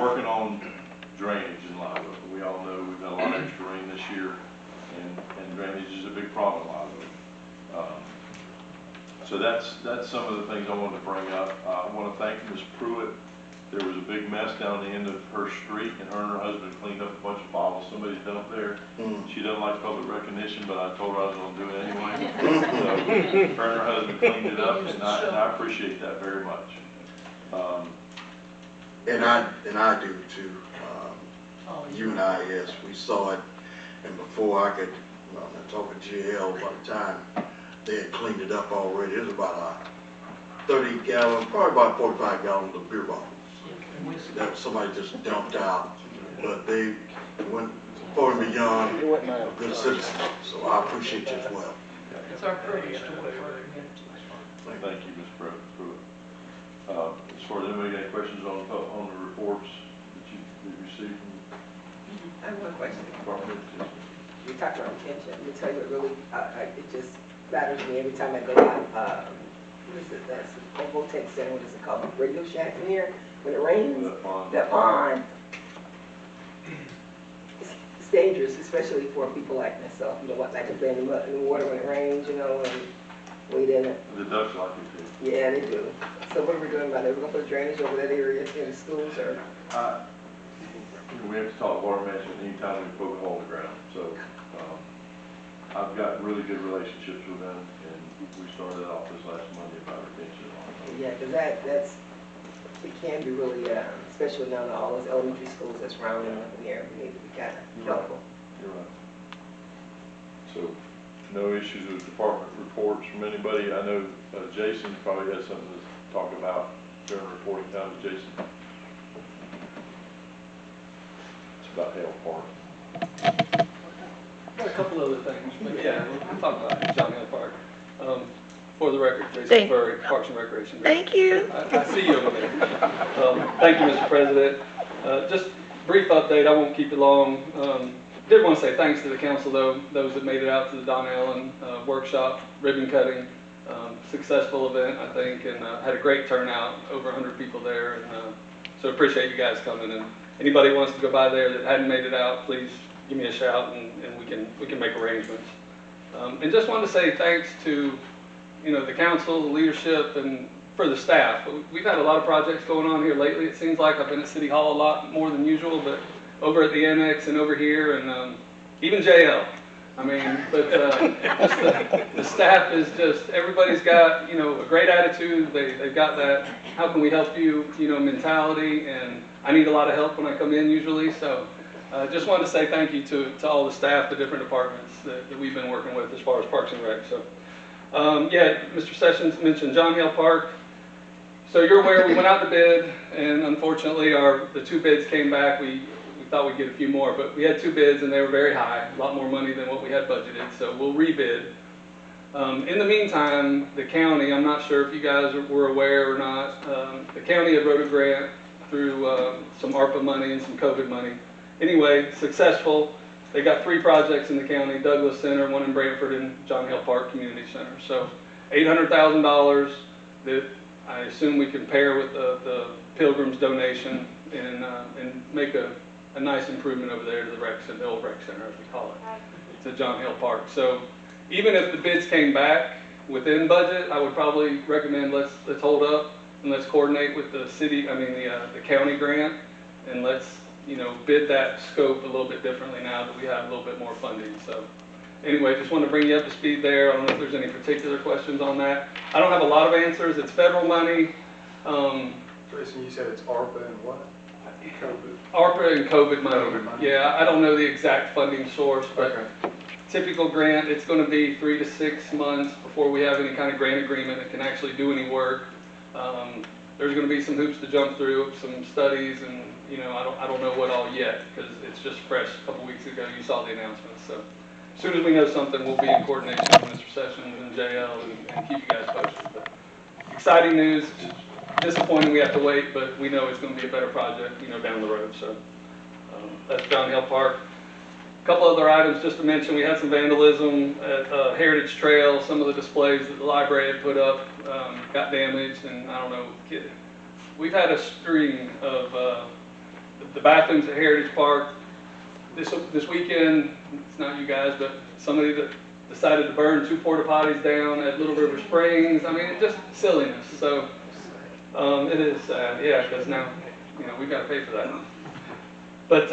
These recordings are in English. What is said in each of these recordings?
working on drainage in Live Oak. We all know we've got a lot of extra rain this year, and drainage is a big problem in Live Oak. So that's some of the things I wanted to bring up. I want to thank Ms. Pruitt. There was a big mess down the end of her street, and her husband cleaned up a bunch of bottles somebody dumped there. She doesn't like public recognition, but I told her I was going to do it anyway. So her and her husband cleaned it up, and I appreciate that very much. And I do too. You and I, yes, we saw it, and before I could, well, I'm not talking GL, by the time they had cleaned it up already, it was about a 30-gallon, probably about 45 gallons of beer bottles that somebody just dumped out, but they went far and beyond a good citizen, so I appreciate you as well. It's our privilege to work for our community. Thank you, Ms. Pruitt. As far as anybody got any questions on the reports that you received from I have one question. department? You talked about retention. Let me tell you what really, it just batters me every time I go out. What is it? That's the Voltec Center. What is it called? Radio Shack in here. When it rains, that pond. It's dangerous, especially for people like myself. You know what? Like to play in the water when it rains, you know, and wade in it. The ducks like it too. Yeah, they do. So what are we doing about it? We're gonna put drainage over that area in the schools, or? We have to talk water management anytime we poke a hole in the ground. So I've got really good relationships with them, and we started off this last Monday about retention. Yeah, because it can be really, especially now in all those elementary schools that's surrounding up in there, we need to be kind of helpful. You're right. So no issues with department reports from anybody. I know Jason probably has something to talk about during reporting time. Jason. About Hale Park. Got a couple other things, but yeah, we'll talk about John Hale Park. For the record, Jason Furry, Parks and Recreation. Thank you. I see you over there. Thank you, Mr. President. Just brief update, I won't keep it long. Did want to say thanks to the council though, those that made it out to the Don Allen workshop, ribbon cutting, successful event I think, and had a great turnout, over 100 people there, and so appreciate you guys coming. And anybody wants to go by there that hadn't made it out, please give me a shout, and we can make arrangements. And just wanted to say thanks to the council, the leadership, and for the staff. We've had a lot of projects going on here lately. It seems like I've been at City Hall a lot more than usual, but over at the Annex and over here, and even JL. I mean, but just the staff is just, everybody's got a great attitude. They've got that how can we help you mentality, and I need a lot of help when I come in usually. So just wanted to say thank you to all the staff, the different departments that we've been working with as far as Parks and Rec. So yeah, Mr. Sessions mentioned John Hale Park. So you're aware we went out to bid, and unfortunately the two bids came back. We thought we'd get a few more, but we had two bids and they were very high, a lot more money than what we had budgeted, so we'll rebid. In the meantime, the county, I'm not sure if you guys were aware or not, the county had wrote a grant through some ARPA money and some COVID money. Anyway, successful. They got 3 projects in the county, Douglas Center, one in Brantford, and John Hale Park Community Center. So $800,000 that I assume we can pair with the Pilgrim's donation and make a nice improvement over there to the rec center, the old rec center as we call it, to John Hale Park. So even if the bids came back within budget, I would probably recommend let's hold up and let's coordinate with the city, the county grant, and let's bid that scope a little bit differently now that we have a little bit more funding. So anyway, just want to bring you up to speed there. I don't know if there's any particular questions on that. I don't have a lot of answers. It's federal money. Jason, you said it's ARPA and what? COVID. ARPA and COVID money. COVID money. Yeah, I don't know the exact funding source, but okay. Typical grant, it's going to be 3 to 6 months before we have any kind of grant agreement that can actually do any work. There's going to be some hoops to jump through, some studies, and I don't know what all yet because it's just fresh. A couple weeks ago, you saw the announcement. So as soon as we know something, we'll be in coordination with Mr. Sessions and JL and keep you guys posted. But exciting news. Disappointing we have to wait, but we know it's going to be a better project, down the road. So that's John Hale Park. A couple other items just to mention. We had some vandalism at Heritage Trail. Some of the displays that the library had put up got damaged, and I don't know. We've had a string of the bathrooms at Heritage Park. This weekend, it's not you guys, but somebody that decided to burn 2 porta potties down at Little River Springs. I mean, it's just silliness. So it is sad, yeah, because now, we've got to pay for that. But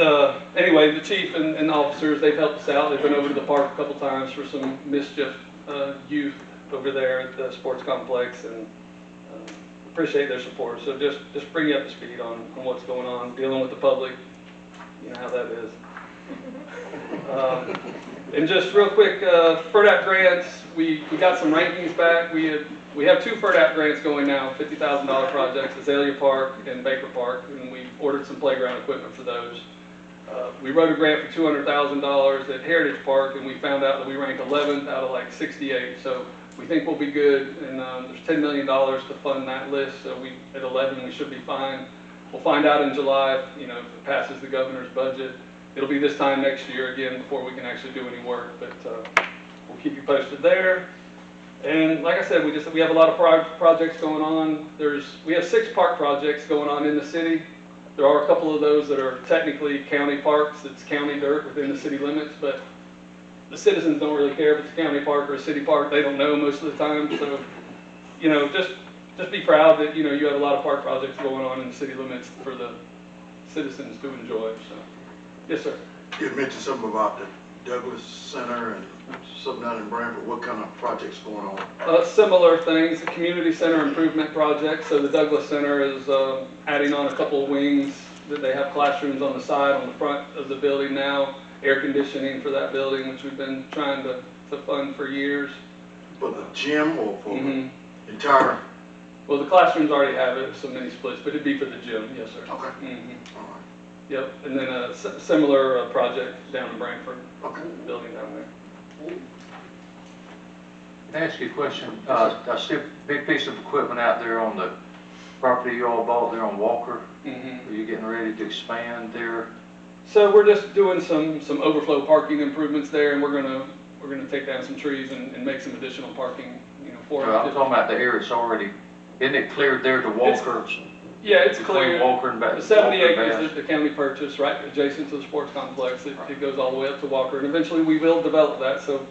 anyway, the chief and the officers, they've helped us out. They've been over to the park a couple times for some mischief youth over there at the sports complex, and appreciate their support. So just bring you up to speed on what's going on, dealing with the public, how that is. And just real quick, FERDAP grants, we got some rankings back. We have 2 FERDAP grants going now, $50,000 projects, Azalea Park and Baker Park, and we ordered some playground equipment for those. We wrote a grant for $200,000 at Heritage Park, and we found out that we ranked 11th out of like 68. So we think we'll be good, and there's $10 million to fund that list. So at 11, we should be fine. We'll find out in July if it passes the governor's budget. It'll be this time next year again before we can actually do any work, but we'll keep you posted there. And like I said, we have a lot of projects going on. We have 6 park projects going on in the city. There are a couple of those that are technically county parks. It's county dirt within the city limits, but the citizens don't really care if it's a county park or a city park. They don't know most of the time. So, just be proud that you have a lot of park projects going on in the city limits for the citizens to enjoy. So, yes, sir. You had mentioned something about the Douglas Center and something out in Branford. What kind of projects going on? Similar things, the community center improvement project. So the Douglas Center is adding on a couple of wings that they have classrooms on the side, on the front of the building now, air conditioning for that building, which we've been trying to fund for years. For the gym or for the entire? Well, the classrooms already have it, so many splits, but it'd be for the gym, yes, sir. Okay. All right. Yep, and then a similar project down in Branford, Okay. building down there. Can I ask you a question? I see a big piece of equipment out there on the property you all bought there on Walker. Are you getting ready to expand there? So we're just doing some overflow parking improvements there, and we're gonna take down some trees and make some additional parking, for Well, I'm talking about the area it's already, isn't it cleared there to Walker? Yeah, it's Between clear. Walker and The 70 Walker acres Bass. that the county purchased, right adjacent to the sports complex, it goes all the way up to Walker, and eventually we will develop that, so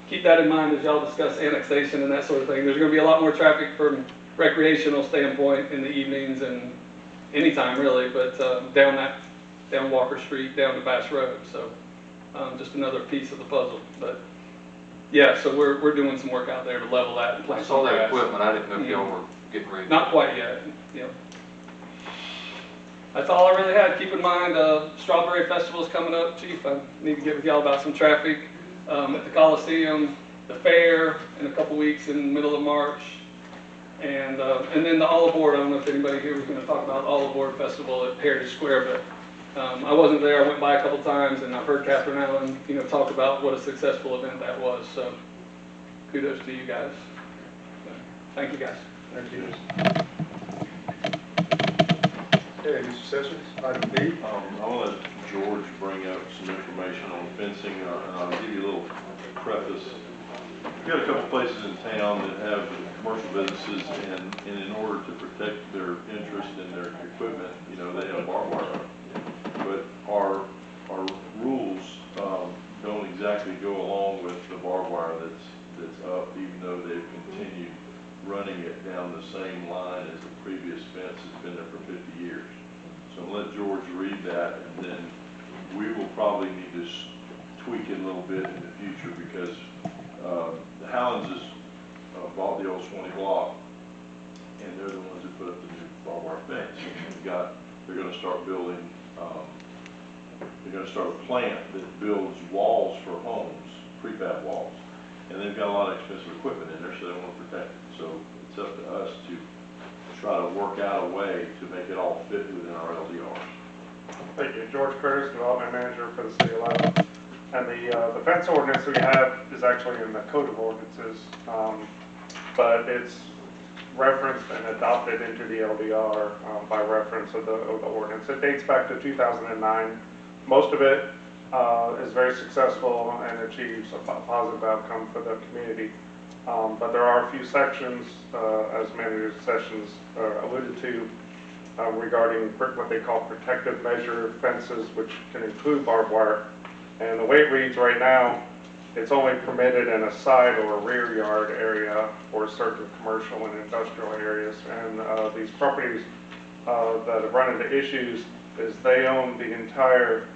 keep that in mind as y'all discuss annexation and that sort of thing. There's gonna be a lot more traffic from recreational standpoint in the evenings and anytime really, but down Walker Street, down to Bass Road, so just another piece of the puzzle. But yeah, so we're doing some work out there to level that and I plant saw some that grass. equipment, I didn't know if y'all were getting ready. Not quite yet, That's all I really had. Keep in mind, Strawberry Festival is coming up, Chief. I need to get with y'all about some traffic at the Coliseum, the fair in a couple weeks in the middle of March, and then the All Aboard. I don't know if anybody here was going to talk about All Aboard Festival at Heritage Square, but I wasn't there. I went by a couple times, and I've heard Catherine Allen, talk about what a successful event that was. So kudos to you guys. Thank you, guys. Thank you. Okay, Mr. Sessions, item B. I want to let George bring up some information on fencing, and I'll give you a little preface. We've got a couple places in town that have commercial businesses, and in order to protect their interest in their equipment, they have barbed wire. But our rules don't exactly go along with the barbed wire that's up, even though they've continued running it down the same line as the previous fence has been there for 50 years. So I'm gonna let George read that, and then we will probably need to tweak it a little bit in the future, because the Howlands has bought the old Swanee block, and they're the ones who put up the new barbed wire fence. They're gonna start building, they're gonna start a plant that builds walls for homes, prefab walls. And they've got a lot of expensive equipment in there, so they want to protect it. So it's up to us to try to work out a way to make it all fit within our LDRs. Thank you. George Curtis, Development Manager for the City of Loudoun. And the fence ordinance we have is actually in the Code of Ordinances, but it's referenced and adopted into the LDR by reference of the ordinance. It dates back to 2009. Most of it is very successful and achieves a positive outcome for the community. But there are a few sections, as Manager Sessions alluded to, regarding what they call protective measure fences, which can include barbed wire. And the way it reads right now, it's only permitted in a side or a rear yard area for certain commercial and industrial areas. And these properties that have run into issues is they own the entire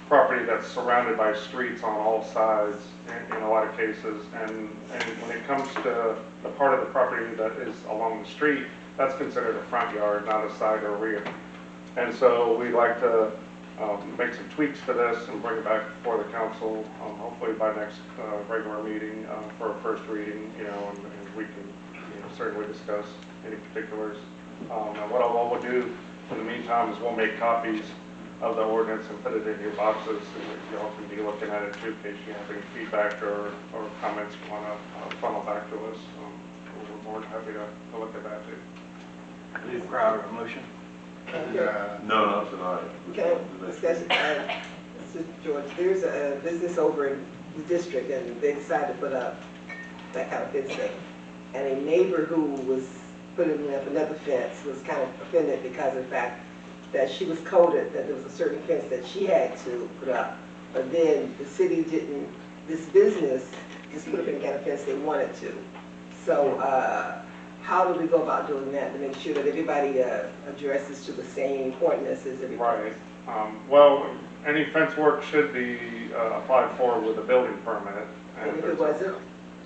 property that's surrounded by streets on all sides in a lot of cases. And when it comes to the part of the property that is along the street, that's considered a front yard, not a side or rear. And so we'd like to make some tweaks to this and bring it back before the council, hopefully by next regular meeting for a first reading, and we can certainly discuss any particulars. And what we'll do in the meantime is we'll make copies of the ordinance and put it in your boxes, and y'all can be looking at it too in case you have any feedback or comments you want to funnel back to us. We're more than happy to look at that too. Leave Crowder a motion. No, not tonight. Okay, discussion, Mr. George, there's a business over in the district and they decided to put up that kind of fence thing. And a neighbor who was putting up another fence was kind of offended because of the fact that she was coded that there was a certain fence that she had to put up. But then the city didn't, this business just put up any kind of fence they wanted to. So, how do we go about doing that to make sure that everybody addresses to the same importance as everybody? Right. Well, any fence work should be applied for with a building permit. And if it wasn't?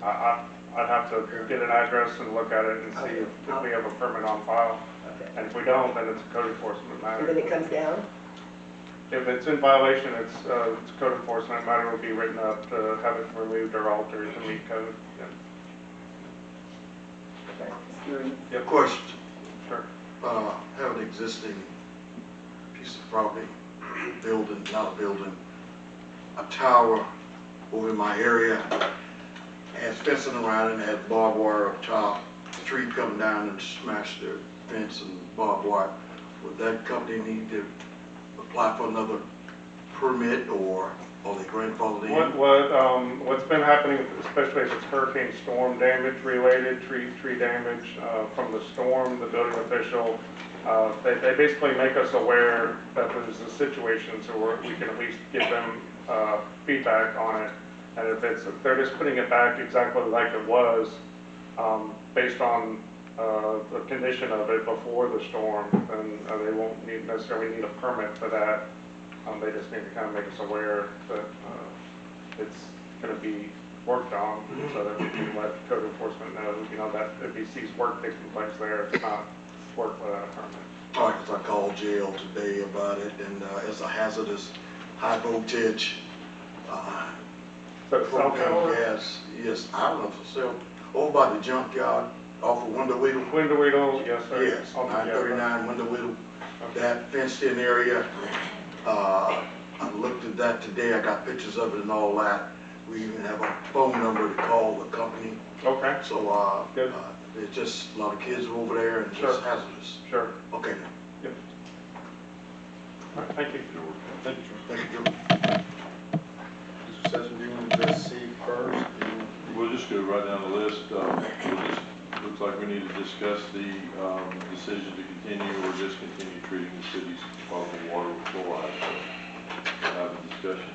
I'd have to get an address and look at it and see if we have a permit on file. Okay. And if we don't, then it's a code enforcement matter. And then it comes down? If it's in violation, it's code enforcement matter will be written up to have it removed or altered to meet code. Yeah. Okay, just curious. Yep. Question, Sure. have an existing piece of property, building, not a building, a tower over in my area, has fencing around and had barbed wire up top, the tree come down and smash their fence and barbed wire. Would that company need to apply for another permit, or are they grandfathered in? What's been happening, especially if it's hurricane storm damage related, tree damage from the storm, the building official, they basically make us aware that there's a situation so we can at least give them feedback on it. And if they're just putting it back exactly like it was, based on the condition of it before the storm, then they won't necessarily need a permit for that. They just need to kind of make us aware that it's going to be worked on, so that we can let code enforcement know, that if he sees work taking place there, it's not work without a permit. All right, because I called jail today about it, and it's a hazardous, high voltage, So cell propane tower, gas. Yes, I don't know if it's still over by the junkyard off of Window Wheel. window wheel, yes, sir. Yes, Oh, yeah, 939 Window Wheel, that fenced in area. I looked at that today, I got pictures of it and all that. We even have a phone number to call the company. Okay, So, Good. there's just a lot of kids are over there and it's Sure. just hazardous. sure. Okay, Yep. All right, thank you. Thank you, George. thank you. Mr. Sessions, do you want to address C first? We'll just go right down the list. Looks like we need to discuss the decision to continue or discontinue treating the city's potable water with fluoride. So, have a discussion.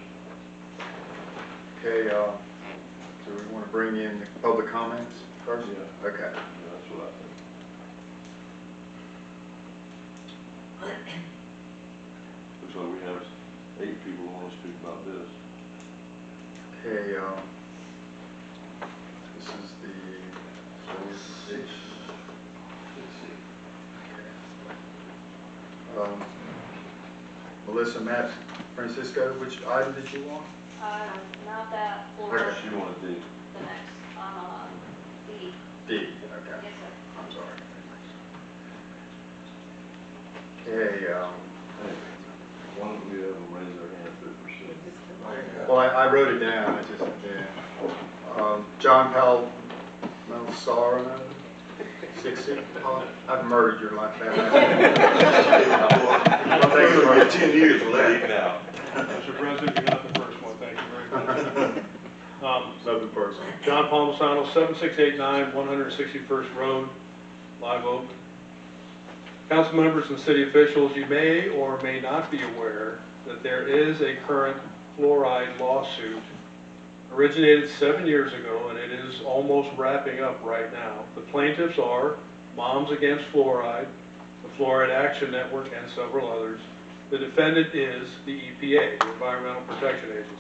Okay, so we want to bring in the public comments first? Yeah. Okay. Yeah, that's what I think. Looks like we have 8 people who want to speak about this. Okay, this is the six. Melissa, Matt, Francisco, which item did you want? Not that, or Okay. She wanted to. the next, D. D, okay. Yes, sir. I'm sorry. Okay, Hey, why don't we have them raise their hand for percent? well, I wrote it down, I just, yeah. John Powell, Melsarno, 60. I've murdered your life. I'll take it for 10 years for that. Now. Mr. President, you're not the first one, thank you very much. Nothing personal. John Palmisano, 7689 161st Road, Live Oak. Council members and city officials, you may or may not be aware that there is a current fluoride lawsuit originated 7 years ago, and it is almost wrapping up right now. The plaintiffs are Moms Against Fluoride, the Fluoride Action Network, and several others. The defendant is the EPA, the Environmental Protection Agency.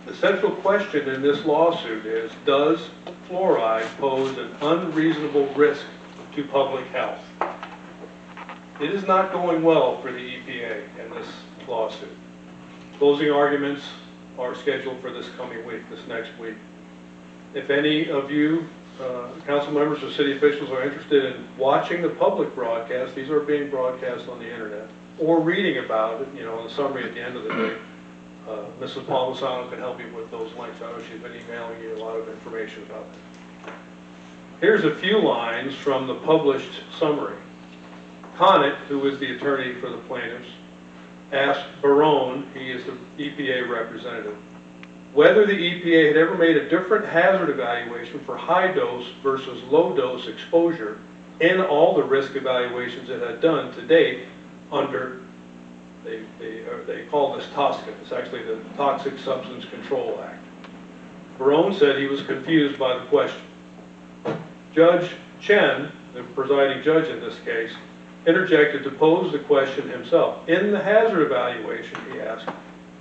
The central question in this lawsuit is, does fluoride pose an unreasonable risk to public health? It is not going well for the EPA in this lawsuit. Closing arguments are scheduled for this coming week, this next week. If any of you, council members or city officials, are interested in watching the public broadcast, these are being broadcast on the internet, or reading about it, in a summary at the end of the day, Mrs. Palmisano can help you with those links. I know she's been emailing you a lot of information about that. Here's a few lines from the published summary. Conant, who is the attorney for the plaintiffs, asked Barone, he is the EPA representative, whether the EPA had ever made a different hazard evaluation for high dose versus low dose exposure in all the risk evaluations it had done to date under, they call this TSCA, it's actually the Toxic Substance Control Act. Barone said he was confused by the question. Judge Chen, the presiding judge in this case, interjected to pose the question himself. In the hazard evaluation, he asked,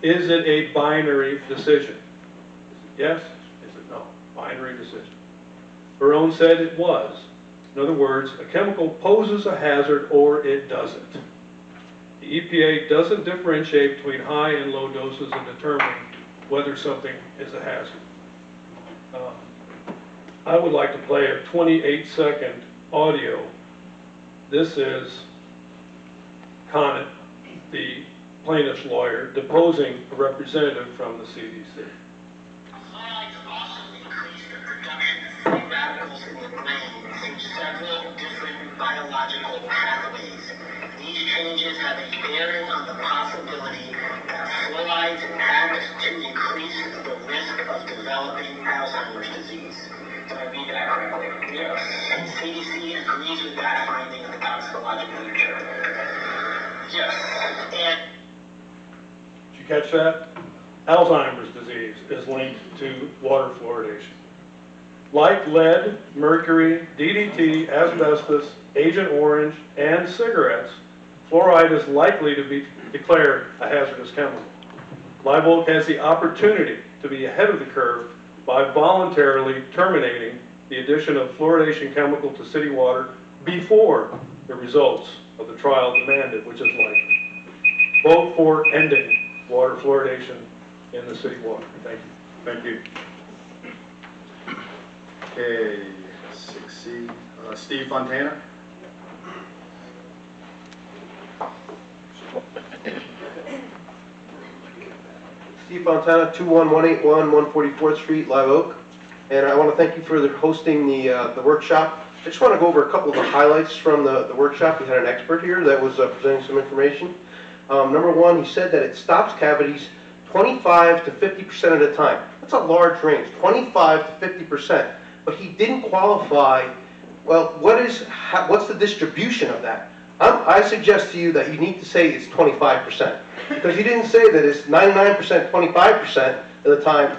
is it a binary decision? Is it yes? Is it no? Binary decision. Barone said it was. In other words, a chemical poses a hazard or it doesn't. The EPA doesn't differentiate between high and low doses in determining whether something is a hazard. I would like to play a 28-second audio. This is Conant, the plaintiff's lawyer, deposing a representative from the CDC. Fluorides also increase the production of free radicals in the brain through several different biological pathways. These changes have a bearing on the possibility that fluorides act to increase the risk of developing Alzheimer's disease. Did I read that correctly? Yes. And CDC agrees with that finding in the toxicological literature. Yes. And Did you catch that? Alzheimer's disease is linked to water fluoridation. Like lead, mercury, DDT, asbestos, Agent Orange, and cigarettes, fluoride is likely to be declared a hazardous chemical. Live Oak has the opportunity to be ahead of the curve by voluntarily terminating the addition of fluoridation chemical to city water before the results of the trial demanded, which is likely. Vote for ending water fluoridation in the city water. Thank you. Thank you. Okay, 6C, Steve Fontana. Steve Fontana, 21181 144th Street, Live Oak. And I want to thank you for hosting the workshop. I just want to go over a couple of the highlights from the workshop. We had an expert here that was presenting some information. Number one, he said that it stops cavities 25 to 50% of the time. That's a large range, 25 to 50%. But he didn't qualify, well, what's the distribution of that? I suggest to you that you need to say it's 25%. Because he didn't say that it's 99%, 25% of the time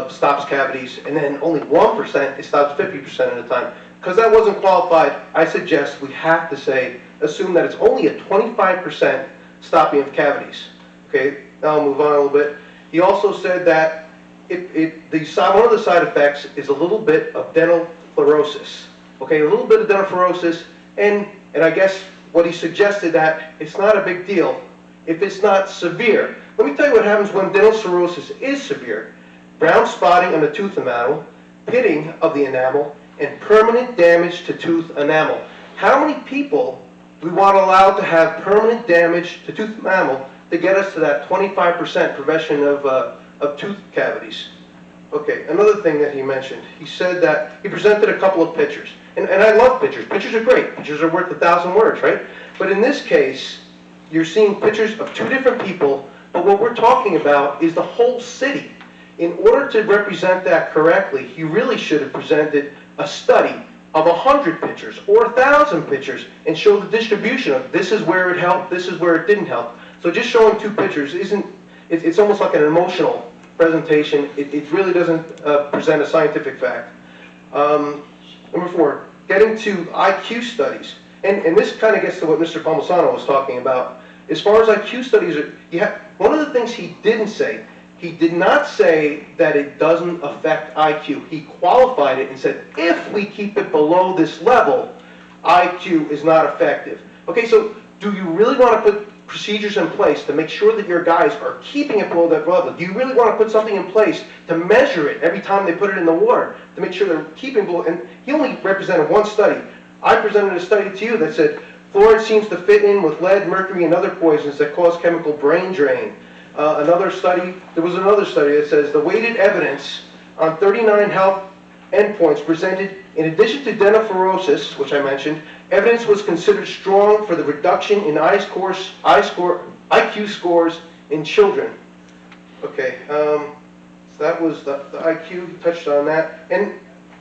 stops cavities, and then only 1% it stops 50% of the time. Because that wasn't qualified, I suggest we have to assume that it's only a 25% stopping of cavities. Okay, now I'll move on a little bit. He also said that one of the side effects is a little bit of dental fluorosis. Okay, a little bit of dental fluorosis, and I guess what he suggested that it's not a big deal if it's not severe. Let me tell you what happens when dental cirrhosis is severe. Brown spotting on the tooth enamel, pitting of the enamel, and permanent damage to tooth enamel. How many people we want to allow to have permanent damage to tooth enamel to get us to that 25% prevention of tooth cavities? Okay, another thing that he mentioned, he said that he presented a couple of pictures. And I love pictures. Pictures are great. Pictures are worth 1,000 words, right? But in this case, you're seeing pictures of two different people, but what we're talking about is the whole city. In order to represent that correctly, he really should have presented a study of 100 pictures or 1,000 pictures and show the distribution of this is where it helped, this is where it didn't help. So just showing 2 pictures it's almost like an emotional presentation. It really doesn't present a scientific fact. Number 4, getting to IQ studies. And this kind of gets to what Mr. Palmisano was talking about. As far as IQ studies, one of the things he didn't say, he did not say that it doesn't affect IQ. He qualified it and said, if we keep it below this level, IQ is not effective. Okay, so do you really want to put procedures in place to make sure that your guys are keeping it below that level? Do you really want to put something in place to measure it every time they put it in the water to make sure they're keeping below? And he only represented one study. I presented a study to you that said fluoride seems to fit in with lead, mercury, and other poisons that cause chemical brain drain. There was another study that says the weighted evidence on 39 health endpoints presented, in addition to denofluorosis, which I mentioned, evidence was considered strong for the reduction in IQ scores in children. Okay, so that was the IQ, he touched on that. And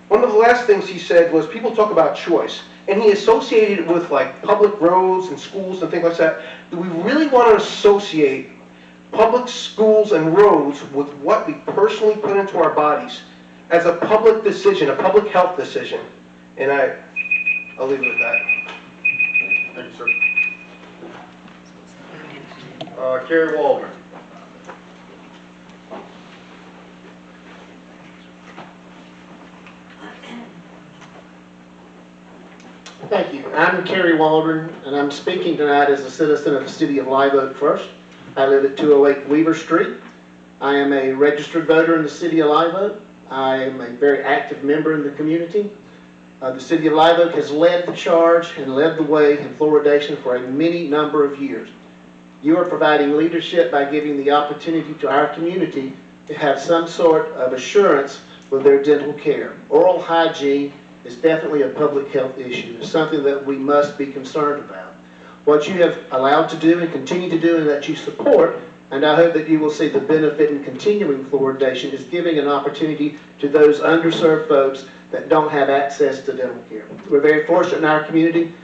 one of the last things he said was people talk about choice, and he associated it with like public roads and schools and things like that. Do we really want to associate public schools and roads with what we personally put into our bodies as a public decision, a public health decision? And I'll leave it at that. Thank you, sir. Kerry Waldron. Thank you. I'm Kerry Waldron, and I'm speaking tonight as a citizen of the city of Live Oak First. I live at 208 Weaver Street. I am a registered voter in the city of Live Oak. I am a very active member in the community. The city of Live Oak has led the charge and led the way in fluoridation for a many number of years. You are providing leadership by giving the opportunity to our community to have some sort of assurance with their dental care. Oral hygiene is definitely a public health issue. It's something that we must be concerned about. What you have allowed to do and continue to do and that you support, and I hope that you will see the benefit in continuing fluoridation, is giving an opportunity to those underserved folks that don't have access to dental care. We're very fortunate in our community